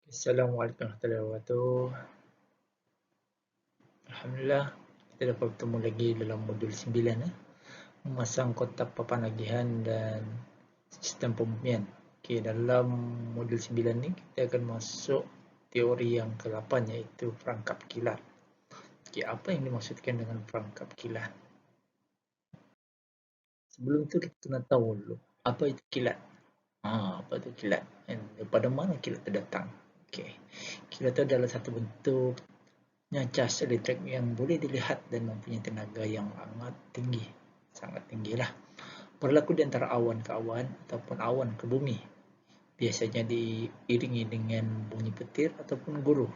Assalamualaikum warahmatullahi wabarakatuh. Alhamdulillah, kita dapat bertemu lagi dalam modul 9, memasang kotak papan agihan dan sistem pembumian. Okey, dalam modul 9 ni kita akan masuk teori yang ke-8 iaitu perangkap kilat. Okey, apa yang dimaksudkan dengan perangkap kilat? Sebelum tu kita kena tahu dulu apa itu kilat. Apa itu kilat? Dan daripada mana kilat itu datang? Okey. Kilat itu adalah satu bentuk cas elektrik yang boleh dilihat dan mempunyai tenaga yang sangat tinggi lah. Berlaku di antara awan ke awan ataupun awan ke bumi. Biasanya diiringi dengan bunyi petir ataupun guruh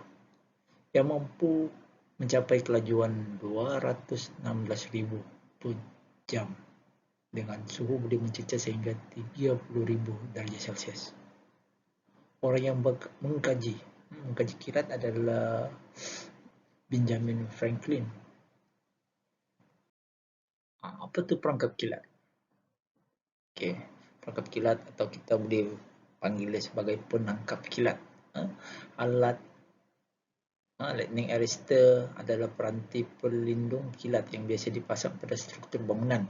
yang mampu mencapai kelajuan 216,000 per jam dengan suhu boleh mencecah sehingga 30,000 darjah Celsius. Orang yang mengkaji kilat adalah Benjamin Franklin. Apa tu perangkap kilat? Okey, perangkap kilat atau kita boleh panggil sebagai penangkap kilat. Alat lightning arrestor adalah peranti pelindung kilat yang biasa dipasang pada struktur bangunan.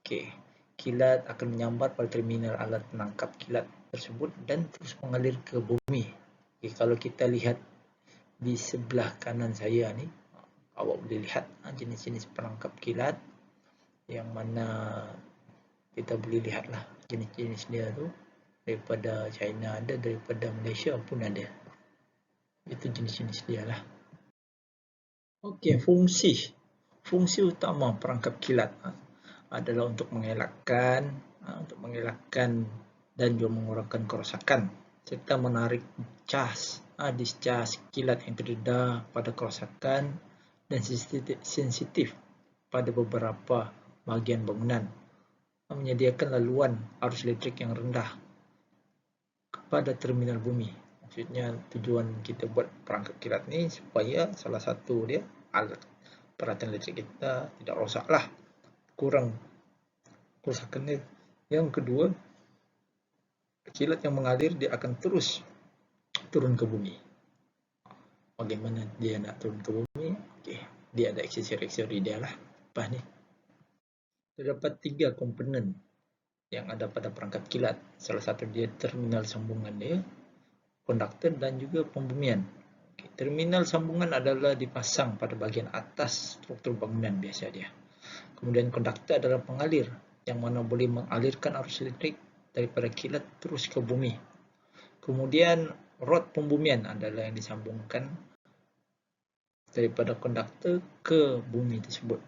Okey, kilat akan menyambar pada terminal alat penangkap kilat tersebut dan terus mengalir ke bumi. Okey, kalau kita lihat di sebelah kanan saya ni, awak boleh lihat jenis-jenis perangkap kilat yang mana kita boleh lihatlah jenis-jenis dia tu. Daripada China ada, daripada Malaysia pun ada. Itu jenis-jenis dia lah. Okey, fungsi utama perangkap kilat adalah untuk mengelakkan dan juga mengurangkan kerosakan serta menarik discharge kilat yang terdedah pada kerosakan dan sensitif pada beberapa bahagian bangunan, menyediakan laluan arus elektrik yang rendah kepada terminal bumi. Maksudnya tujuan kita buat perangkap kilat ni supaya salah satu dia alat peralatan elektrik kita tidak rosak lah, kurang kerosakan dia. Yang kedua, kilat yang mengalir dia akan terus turun ke bumi. Bagaimana dia nak turun ke bumi? Okey, dia ada aksesori dia lah. Lepas ni terdapat 3 komponen yang ada pada perangkap kilat. Salah satu dia terminal sambungan dia, konduktor dan juga pembumian. Okay. Terminal sambungan adalah dipasang pada bahagian atas struktur bangunan biasa dia. Kemudian konduktor adalah pengalir yang mana boleh mengalirkan arus elektrik daripada kilat terus ke bumi. Kemudian rod pembumian adalah yang disambungkan daripada konduktor ke bumi tersebut.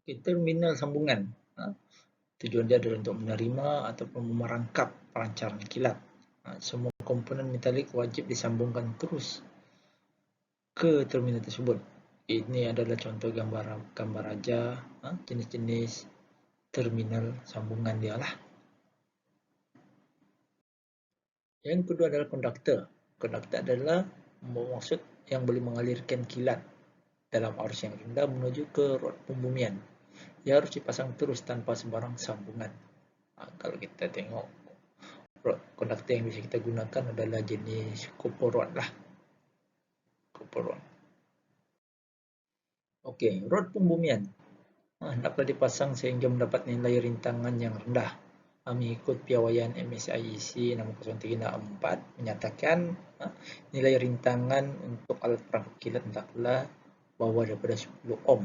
Okay. Terminal sambungan tujuan dia adalah untuk menerima ataupun merangkap perancaran kilat. Semua komponen metalik wajib disambungkan terus ke terminal tersebut. Ini adalah contoh gambar aja jenis-jenis terminal sambungan dia lah. Yang kedua adalah konduktor. Konduktor adalah maksud yang boleh mengalirkan kilat dalam arus yang rendah menuju ke rod pembumian. Ia harus dipasang terus tanpa sembarang sambungan. Kalau kita tengok rod konduktor yang bisa kita gunakan adalah jenis copper rod lah. Copper rod. Okey, rod pembumian hendaklah dipasang sehingga mendapat nilai rintangan yang rendah. Mengikut piawaian MSIEC 60364 menyatakan nilai rintangan untuk alat perangkap kilat hendaklah bawah daripada 10 ohm.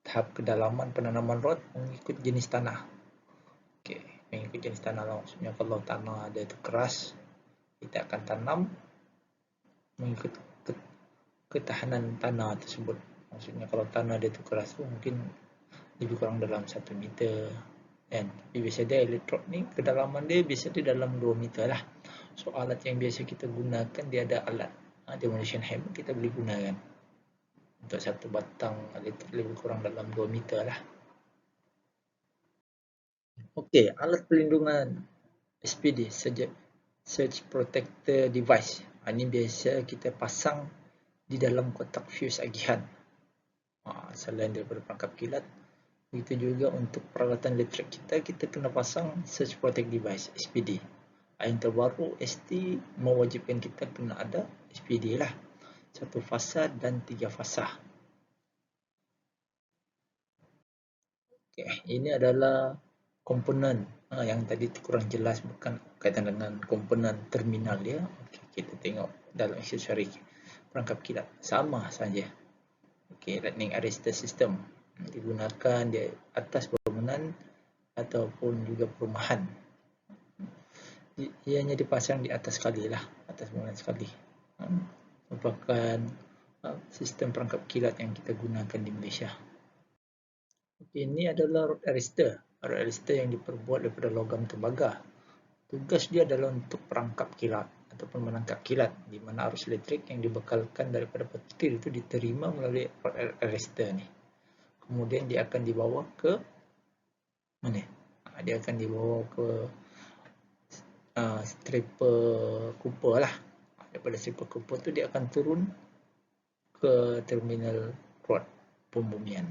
Tahap kedalaman penanaman rod mengikut jenis tanah. Okey, mengikut jenis tanah lah. Maksudnya kalau tanah ada itu keras, kita akan tanam mengikut ketahanan tanah tersebut. Maksudnya kalau tanah dia itu keras tu mungkin lebih kurang dalam 1 meter kan. Tapi biasa dia elektrod ni kedalaman dia biasa dia dalam 2 meter lah. So alat yang biasa kita gunakan dia ada alat demolition hammer kita boleh gunakan untuk satu batang elektrik lebih kurang dalam 2 meter lah. Okey, alat pelindungan SPD, Surge Protector Device. Ini biasa kita pasang di dalam kotak fuse agihan. Selain daripada perangkap kilat, begitu juga untuk peralatan elektrik kita kena pasang Surge Protector Device, SPD. Yang terbaru ST mewajibkan kita kena ada SPD lah, 1 fasa dan 3 fasa. Okay, ini adalah komponen yang tadi kurang jelas, bukan kaitan dengan komponen terminal dia. Okay, kita tengok dalam aksesori perangkap kilat sama saja. Okay, lightning arrestor system digunakan di atas bangunan ataupun juga perumahan. Ianya dipasang di atas sekali lah, atas bangunan sekali. Merupakan sistem perangkap kilat yang kita gunakan di Malaysia. Okay, ini adalah rod arrestor. Rod arrestor yang diperbuat daripada logam tembaga. Tugas dia adalah untuk perangkap kilat ataupun menangkap kilat, di mana arus elektrik yang dibekalkan daripada petir itu diterima melalui rod arrestor ni. Kemudian dia akan dibawa ke mana? Dia akan dibawa ke stripper Cooper lah. Daripada stripper Cooper tu dia akan turun ke terminal rod pembumian.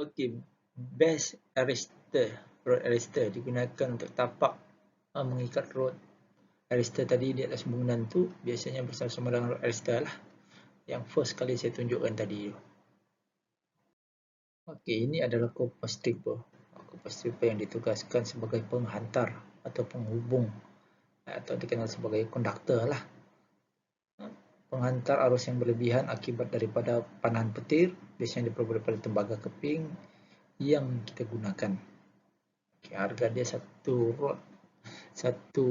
Okey, base arrestor, rod arrestor digunakan untuk tapak mengikat rod arrestor tadi di atas bangunan tu, biasanya bersama-sama dengan rod arrestor lah. Yang first kali saya tunjukkan tadi. Okey, ini adalah copper stripper. Copper stripper yang ditugaskan sebagai penghantar atau penghubung atau dikenal sebagai konduktor lah. Penghantar arus yang berlebihan akibat daripada panahan petir, biasanya diperbuat daripada tembaga keping yang kita gunakan. Okay, harga dia satu rod, satu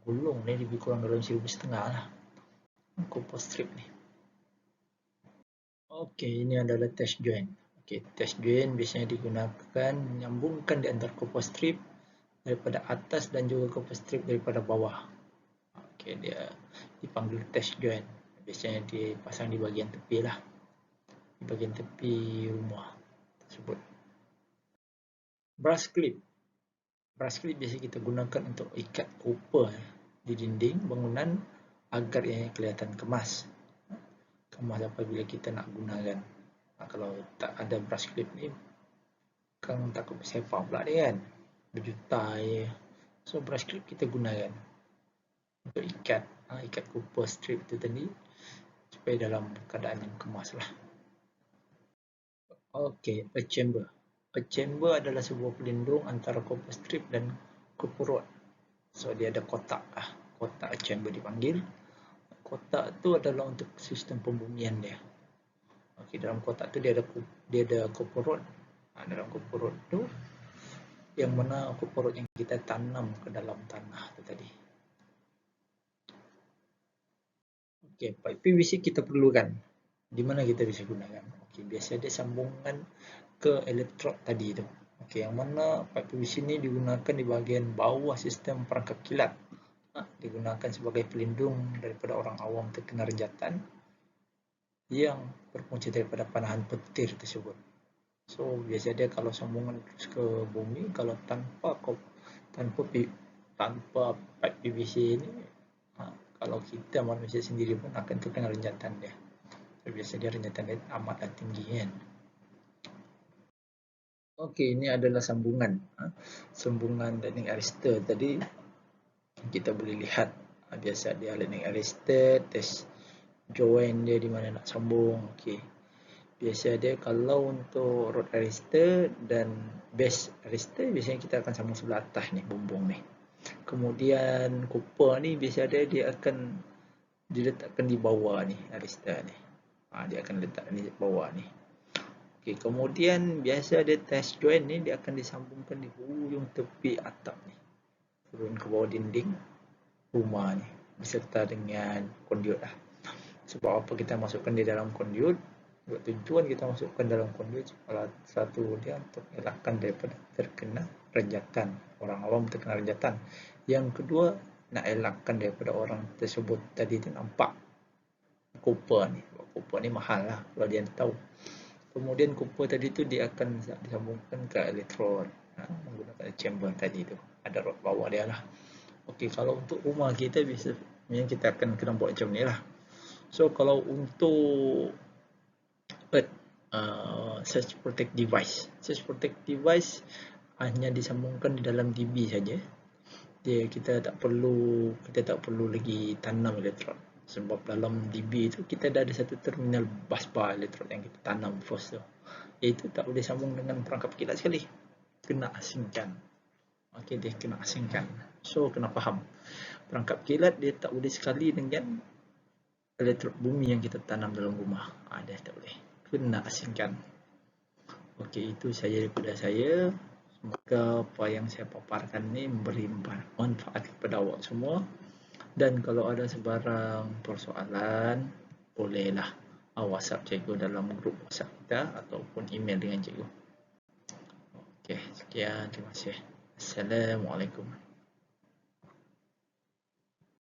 gulung ni lebih kurang dalam 1,500 lah. Copper strip ni. Okey, ini adalah test joint. Okey, test joint biasanya digunakan menyambungkan di antara copper strip daripada atas dan juga copper strip daripada bawah. Okey, dia dipanggil test joint. Biasanya dipasang di bahagian tepi lah, di bahagian tepi rumah tersebut. Brush clip. Brush clip biasa kita gunakan untuk ikat copper di dinding bangunan agar ia kelihatan kemas. Kemas apabila kita nak gunakan. Kalau tak ada brush clip ni, kan takut sepak pula dia kan, berjuta je. So brush clip kita gunakan untuk ikat copper strip tu tadi supaya dalam keadaan yang kemas lah. Okey, a chamber. A chamber adalah sebuah pelindung antara copper strip dan copper rod. So dia ada kotak lah. Kotak a chamber dipanggil. Kotak tu adalah untuk sistem pembumian dia. Okey, dalam kotak tu dia ada copper rod. Dalam copper rod tu yang mana copper rod yang kita tanam ke dalam tanah tu tadi. Okey, pipe PVC kita perlukan. Di mana kita bisa gunakan? Okey, biasa dia sambungan ke elektrod tadi tu. Okey, yang mana pipe PVC ni digunakan di bahagian bawah sistem perangkap kilat. Digunakan sebagai pelindung daripada orang awam terkena rejatan yang berpunca daripada panahan petir tersebut. So biasa dia kalau sambungan terus ke bumi, kalau tanpa pipe PVC ini, kalau kita manusia sendiri pun akan terkena rejatan dia. So, biasa dia rejatan dia amatlah tinggi kan. Okey, ini adalah sambungan. Sambungan lightning arrestor tadi kita boleh lihat. Biasa dia lightning arrestor, test joint dia di mana nak sambung. Okey. Biasa dia kalau untuk rod arrestor dan base arrestor, biasanya kita akan sambung sebelah atas ni, bumbung ni. Kemudian copper ni biasa dia akan diletakkan di bawah ni, arrestor ni. Dia akan letak di bawah ni. Okey, kemudian biasa dia test joint ni dia akan disambungkan di hujung tepi atap ni. Turun ke bawah dinding rumah ni beserta dengan kondiut lah. Sebab apa kita masukkan di dalam kondiut? Buat tujuan kita masukkan dalam kondiut salah satu dia untuk elakkan daripada terkena rejatan, orang awam terkena rejatan. Yang kedua, nak elakkan daripada orang tersebut tadi tu nampak copper ni. Copper ni mahal lah kalau dia tahu. Kemudian copper tadi tu dia akan disambungkan ke elektrod menggunakan chamber tadi tu. Ada rod bawah dia lah. Okey, kalau untuk rumah kita biasanya kita akan kena buat macam ni lah. So kalau untuk search protect device hanya disambungkan di dalam DB saja. Kita tak perlu lagi tanam elektrod, sebab dalam DB itu kita dah ada satu terminal busbar elektrod yang kita tanam first tu, iaitu tak boleh sambung dengan perangkap kilat sekali, kena asingkan. Okey, dia kena asingkan. So kena faham, perangkap kilat dia tak boleh sekali dengan elektrod bumi yang kita tanam dalam rumah. Dia tak boleh, kena asingkan. Okey, itu saja daripada saya. Semoga apa yang saya paparkan ni memberi manfaat kepada awak semua. Dan kalau ada sebarang persoalan, bolehlah WhatsApp cikgu dalam grup WhatsApp kita ataupun email dengan cikgu. Okey, sekian, terima kasih. Assalamualaikum.